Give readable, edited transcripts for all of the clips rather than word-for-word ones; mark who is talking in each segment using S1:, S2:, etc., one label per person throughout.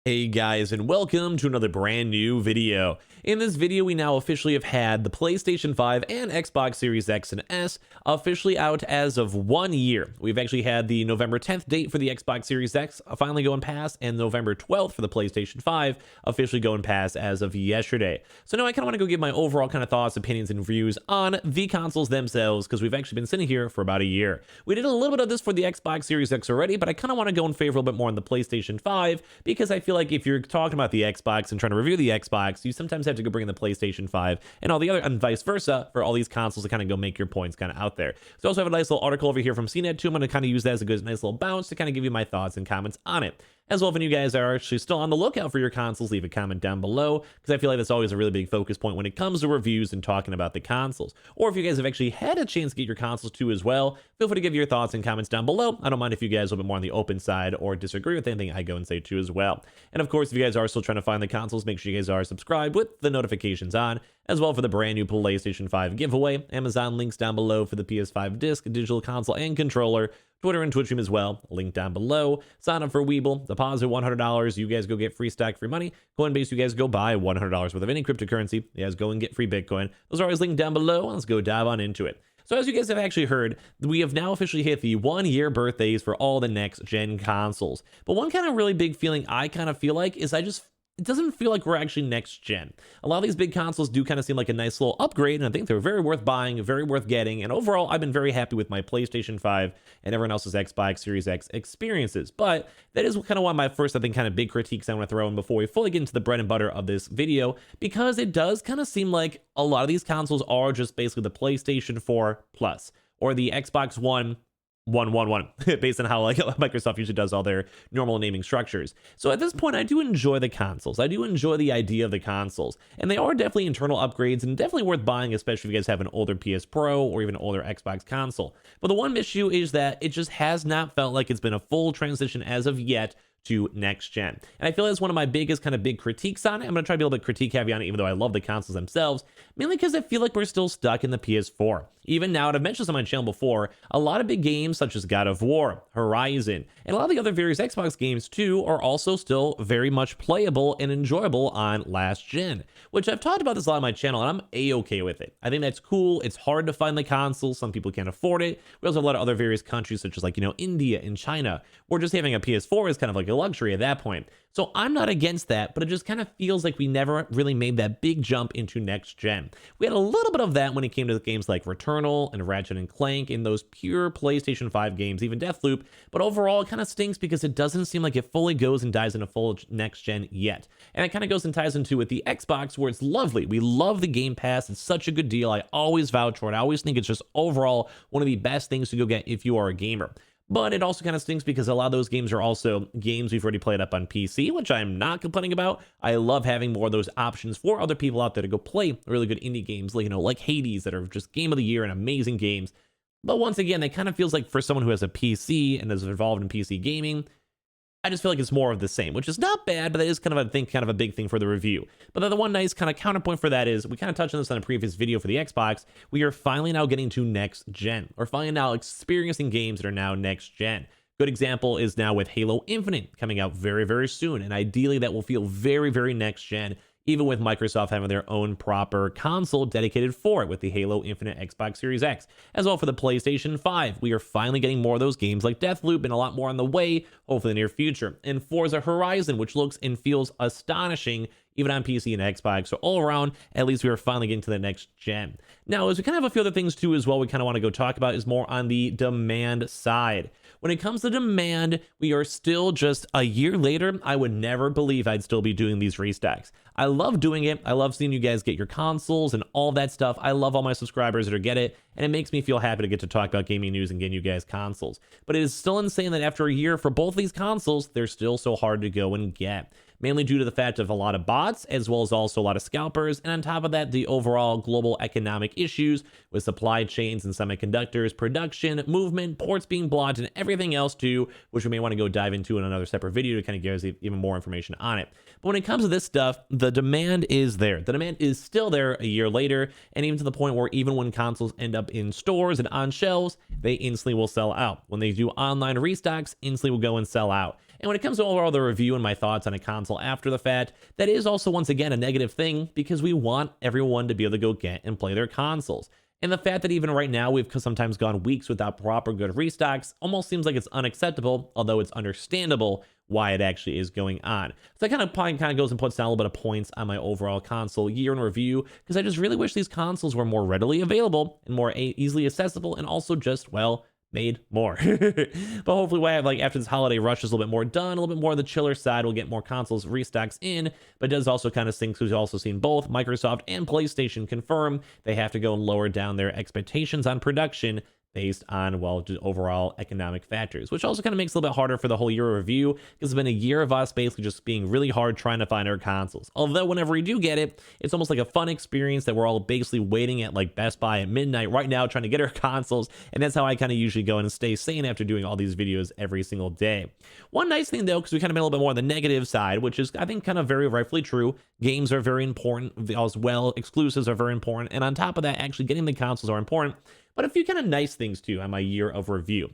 S1: Hey guys, and welcome to another brand new video. In this video, we now officially have had the PlayStation 5 and Xbox Series X and S officially out as of 1 year. We've actually had the November 10th date for the Xbox Series X finally going past, and November 12th for the PlayStation 5 officially going past as of yesterday. So now I kind of want to go give my overall kind of thoughts, opinions, and views on the consoles themselves, because we've actually been sitting here for about a year. We did a little bit of this for the Xbox Series X already, but I kind of want to go in favor a little bit more on the PlayStation 5, because I feel like if you're talking about the Xbox and trying to review the Xbox, you sometimes have to go bring in the PlayStation 5 and all the other, and vice versa, for all these consoles to kind of go make your points kind of out there. So I also have a nice little article over here from CNET too. I'm going to kind of use that as a good, nice little bounce to kind of give you my thoughts and comments on it. As well, if you guys are actually still on the lookout for your consoles, leave a comment down below, because I feel like that's always a really big focus point when it comes to reviews and talking about the consoles. Or if you guys have actually had a chance to get your consoles too as well, feel free to give your thoughts and comments down below. I don't mind if you guys are a little bit more on the open side or disagree with anything I go and say too as well. And of course, if you guys are still trying to find the consoles, make sure you guys are subscribed with the notifications on, as well for the brand new PlayStation 5 giveaway. Amazon links down below for the PS5 disc, digital console, and controller. Twitter and Twitch stream as well, link down below. Sign up for Weeble, deposit $100, you guys go get free stack, free money. Coinbase, you guys go buy $100 worth of any cryptocurrency. You guys go and get free Bitcoin. Those are always linked down below. Let's go dive on into it. So as you guys have actually heard, we have now officially hit the 1 year birthdays for all the next gen consoles. But one kind of really big feeling I kind of feel like is it doesn't feel like we're actually next gen. A lot of these big consoles do kind of seem like a nice little upgrade, and I think they're very worth buying, very worth getting. And overall, I've been very happy with my PlayStation 5 and everyone else's Xbox Series X experiences. But that is kind of one of my first, I think, kind of big critiques I want to throw in before we fully get into the bread and butter of this video, because it does kind of seem like a lot of these consoles are just basically the PlayStation 4 Plus or the Xbox One 111 based on how like Microsoft usually does all their normal naming structures. So at this point, I do enjoy the consoles. I do enjoy the idea of the consoles, and they are definitely internal upgrades and definitely worth buying, especially if you guys have an older PS Pro or even an older Xbox console. But the one issue is that it just has not felt like it's been a full transition as of yet to next gen. And I feel that's one of my biggest kind of big critiques on it. I'm going to try to be a little bit critique heavy on it, even though I love the consoles themselves, mainly because I feel like we're still stuck in the PS4. Even now, and I've mentioned this on my channel before, a lot of big games such as God of War, Horizon, and a lot of the other various Xbox games too are also still very much playable and enjoyable on last gen, which I've talked about this a lot on my channel, and I'm a-okay with it. I think that's cool. It's hard to find the console. Some people can't afford it. We also have a lot of other various countries such as, like, India and China, where just having a PS4 is kind of like a luxury at that point. So I'm not against that, but it just kind of feels like we never really made that big jump into next gen. We had a little bit of that when it came to games like Returnal and Ratchet and Clank in those pure PlayStation 5 games, even Deathloop, but overall it kind of stinks because it doesn't seem like it fully goes and dives into full next gen yet. And it kind of goes and ties into with the Xbox, where it's lovely. We love the Game Pass. It's such a good deal. I always vouch for it. I always think it's just overall one of the best things to go get if you are a gamer. But it also kind of stinks because a lot of those games are also games we've already played up on PC, which I'm not complaining about. I love having more of those options for other people out there to go play really good indie games, like Hades, that are just game of the year and amazing games. But once again, it kind of feels like for someone who has a PC and is involved in PC gaming, I just feel like it's more of the same, which is not bad, but that is kind of, I think, kind of a big thing for the review. But then the one nice kind of counterpoint for that is, we kind of touched on this on a previous video for the Xbox, we are finally now getting to next gen. We're finally now experiencing games that are now next gen. Good example is now with Halo Infinite coming out very, very soon, and ideally that will feel very, very next gen, even with Microsoft having their own proper console dedicated for it with the Halo Infinite Xbox Series X. As well for the PlayStation 5, we are finally getting more of those games like Deathloop and a lot more on the way, hopefully in the near future. And Forza Horizon, which looks and feels astonishing even on PC and Xbox. So all around, at least we are finally getting to the next gen. Now, as we kind of have a few other things too as well, we kind of want to go talk about is more on the demand side. When it comes to demand, we are still just a year later. I would never believe I'd still be doing these restocks. I love doing it. I love seeing you guys get your consoles and all that stuff. I love all my subscribers that get it, and it makes me feel happy to get to talk about gaming news and getting you guys consoles. But it is still insane that after a year for both these consoles, they're still so hard to go and get. Mainly due to the fact of a lot of bots, as well as also a lot of scalpers, and on top of that, the overall global economic issues with supply chains and semiconductors, production, movement, ports being blocked, and everything else too, which we may want to go dive into in another separate video to kind of give us even more information on it. But when it comes to this stuff, the demand is there. The demand is still there a year later, and even to the point where even when consoles end up in stores and on shelves, they instantly will sell out. When they do online restocks, instantly will go and sell out. And when it comes to overall the review and my thoughts on a console after the fact, that is also once again a negative thing because we want everyone to be able to go get and play their consoles. And the fact that even right now we've sometimes gone weeks without proper good restocks almost seems like it's unacceptable, although it's understandable why it actually is going on. So that kind of goes and puts down a little bit of points on my overall console year in review, because I just really wish these consoles were more readily available and more easily accessible, and also just, well, made more. But hopefully we'll have, like, after this holiday rush is a little bit more done, a little bit more on the chiller side, we'll get more consoles restocks in. But it does also kind of stink, because we've also seen both Microsoft and PlayStation confirm they have to go and lower down their expectations on production based on, well, just overall economic factors, which also kind of makes it a little bit harder for the whole year of review, because it's been a year of us basically just being really hard trying to find our consoles. Although whenever we do get it, it's almost like a fun experience that we're all basically waiting at like Best Buy at midnight right now trying to get our consoles, and that's how I kind of usually go and stay sane after doing all these videos every single day. One nice thing though, because we kind of been a little bit more on the negative side, which is I think kind of very rightfully true, games are very important as well, exclusives are very important, and on top of that, actually getting the consoles are important. But a few kind of nice things too on my year of review.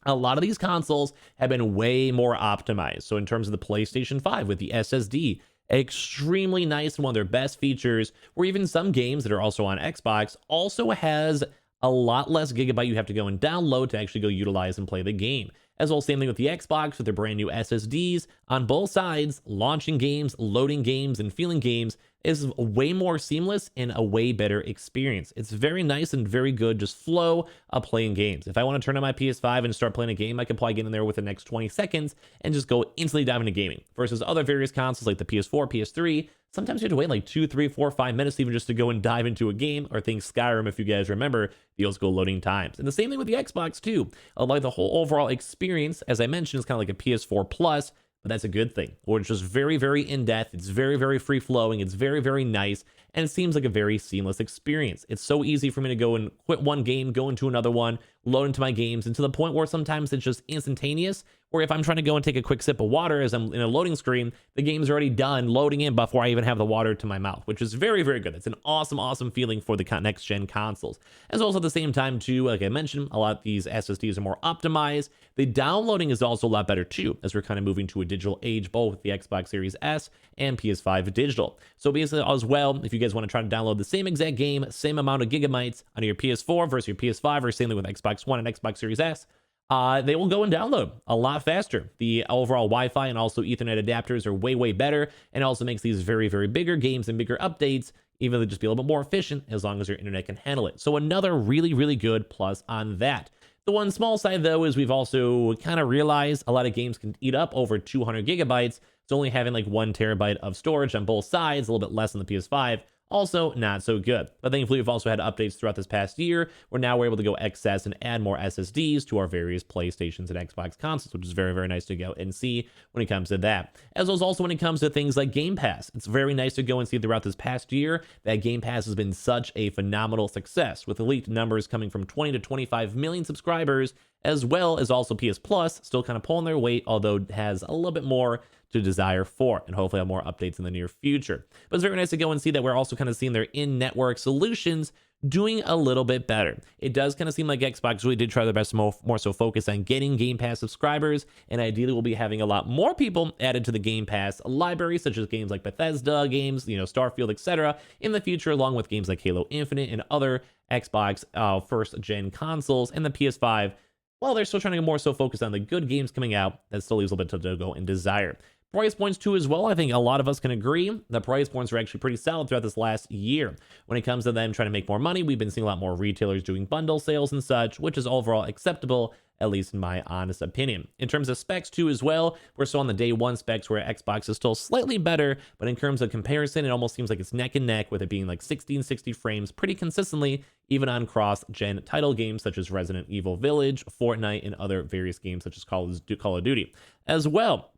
S1: A lot of these consoles have been way more optimized. So in terms of the PlayStation 5 with the SSD, extremely nice and one of their best features, or even some games that are also on Xbox also has a lot less gigabyte you have to go and download to actually go utilize and play the game. As well, same thing with the Xbox with their brand new SSDs on both sides. Launching games, loading games, and feeling games is way more seamless and a way better experience. It's very nice and very good just flow of playing games. If I want to turn on my PS5 and start playing a game, I can probably get in there within the next 20 seconds and just go instantly dive into gaming. Versus other various consoles like the PS4, PS3, sometimes you have to wait like 2, 3, 4, 5 minutes even just to go and dive into a game, or think Skyrim, if you guys remember, the old school loading times. And the same thing with the Xbox too. Like the whole overall experience, as I mentioned, is kind of like a PS4 Plus, but that's a good thing. Or it's just very, very in-depth. It's very, very free-flowing. It's very, very nice. And it seems like a very seamless experience. It's so easy for me to go and quit one game, go into another one, load into my games, and to the point where sometimes it's just instantaneous, or if I'm trying to go and take a quick sip of water as I'm in a loading screen, the game's already done loading in before I even have the water to my mouth, which is very, very good. It's an awesome, awesome feeling for the next-gen consoles. As well as at the same time, too, like I mentioned, a lot of these SSDs are more optimized. The downloading is also a lot better, too, as we're kind of moving to a digital age, both with the Xbox Series S and PS5 Digital. So basically, as well, if you guys want to try to download the same exact game, same amount of gigabytes on your PS4 versus your PS5, or same thing with Xbox One and Xbox Series S, they will go and download a lot faster. The overall Wi-Fi and also Ethernet adapters are way, way better, and also makes these very, very bigger games and bigger updates even though just be a little bit more efficient as long as your internet can handle it. So another really, really good plus on that. The one small side, though, is we've also kind of realized a lot of games can eat up over 200 gigabytes. It's only having like 1 terabyte of storage on both sides, a little bit less on the PS5. Also, not so good. But thankfully, we've also had updates throughout this past year, where now we're able to go access and add more SSDs to our various PlayStations and Xbox consoles, which is very, very nice to go and see when it comes to that. As well as also when it comes to things like Game Pass. It's very nice to go and see throughout this past year that Game Pass has been such a phenomenal success, with elite numbers coming from 20 to 25 million subscribers, as well as also PS Plus still kind of pulling their weight, although it has a little bit more to desire for, and hopefully have more updates in the near future. But it's very nice to go and see that we're also kind of seeing their in-network solutions doing a little bit better. It does kind of seem like Xbox really did try their best to more so focus on getting Game Pass subscribers, and ideally we'll be having a lot more people added to the Game Pass library, such as games like Bethesda games, Starfield, etc. in the future, along with games like Halo Infinite and other Xbox first-gen consoles, and the PS5. Well, they're still trying to more so focus on the good games coming out. That still leaves a little bit to go and desire. Price points too as well. I think a lot of us can agree the price points are actually pretty solid throughout this last year. When it comes to them trying to make more money, we've been seeing a lot more retailers doing bundle sales and such, which is overall acceptable, at least in my honest opinion. In terms of specs too as well, we're still on the day one specs where Xbox is still slightly better, but in terms of comparison, it almost seems like it's neck and neck, with it being like 1660 frames pretty consistently, even on cross-gen title games such as Resident Evil Village, Fortnite, and other various games such as Call of Duty. As well,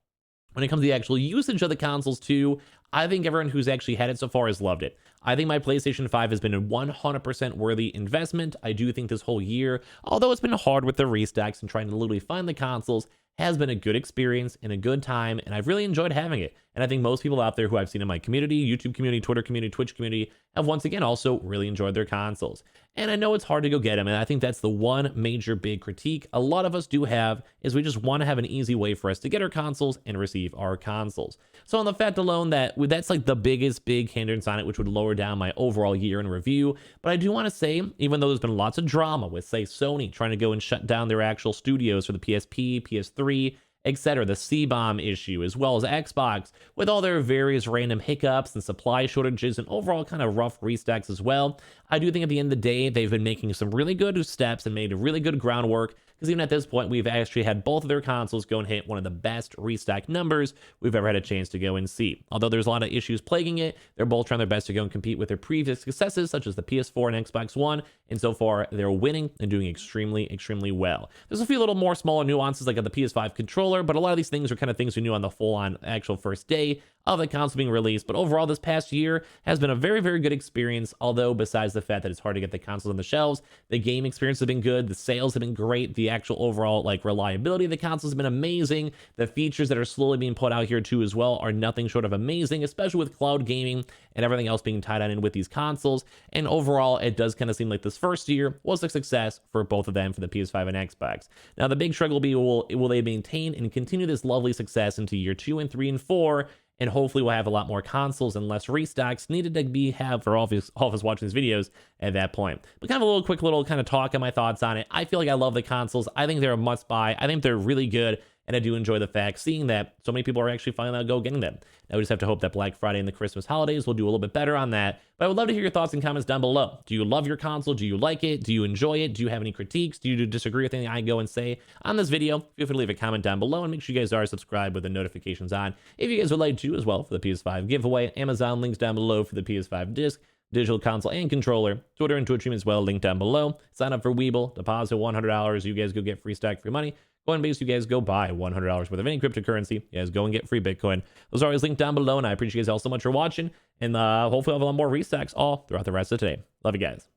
S1: when it comes to the actual usage of the consoles too, I think everyone who's actually had it so far has loved it. I think my PlayStation 5 has been a 100% worthy investment. I do think this whole year, although it's been hard with the restocks and trying to literally find the consoles, has been a good experience and a good time, and I've really enjoyed having it. And I think most people out there who I've seen in my community, YouTube community, Twitter community, Twitch community, have once again also really enjoyed their consoles. And I know it's hard to go get them, and I think that's the one major big critique a lot of us do have, is we just want to have an easy way for us to get our consoles and receive our consoles. So on the fact alone that's like the biggest big hindrance on it, which would lower down my overall year in review. But I do want to say, even though there's been lots of drama with, say, Sony trying to go and shut down their actual studios for the PSP, PS3, etc., the C-bomb issue, as well as Xbox, with all their various random hiccups and supply shortages and overall kind of rough restocks as well, I do think at the end of the day, they've been making some really good steps and made a really good groundwork, because even at this point, we've actually had both of their consoles go and hit one of the best restock numbers we've ever had a chance to go and see. Although there's a lot of issues plaguing it, they're both trying their best to go and compete with their previous successes, such as the PS4 and Xbox One, and so far, they're winning and doing extremely, extremely well. There's a few little more smaller nuances, like on the PS5 controller, but a lot of these things are kind of things we knew on the full-on actual first day of the console being released. But overall, this past year has been a very, very good experience, although besides the fact that it's hard to get the consoles on the shelves, the game experience has been good, the sales have been great, the actual overall reliability of the consoles has been amazing, the features that are slowly being put out here too as well are nothing short of amazing, especially with cloud gaming and everything else being tied in with these consoles. And overall, it does kind of seem like this first year was a success for both of them, for the PS5 and Xbox. Now, the big struggle will be, will they maintain and continue this lovely success into year 2 and 3 and 4? And hopefully we'll have a lot more consoles and less restocks needed to have for all of us watching these videos at that point. But kind of a quick kind of talk on my thoughts on it. I feel like I love the consoles. I think they're a must buy. I think they're really good. And I do enjoy the fact seeing that so many people are actually finally go getting them. Now we just have to hope that Black Friday and the Christmas holidays will do a little bit better on that. But I would love to hear your thoughts and comments down below. Do you love your console? Do you like it? Do you enjoy it? Do you have any critiques? Do you disagree with anything I go and say on this video? Feel free to leave a comment down below, and make sure you guys are subscribed with the notifications on if you guys would like to as well for the PS5 giveaway. Amazon links down below for the PS5 disc, digital console, and controller. Twitter and Twitch stream as well, link down below. Sign up for Weeble, deposit $100. You guys go get free stack, free money. Coinbase, you guys go buy $100 worth of any cryptocurrency. You guys go and get free Bitcoin. Those are always linked down below, and I appreciate you guys all so much for watching. And hopefully I'll have a lot more restocks all throughout the rest of today. Love you guys.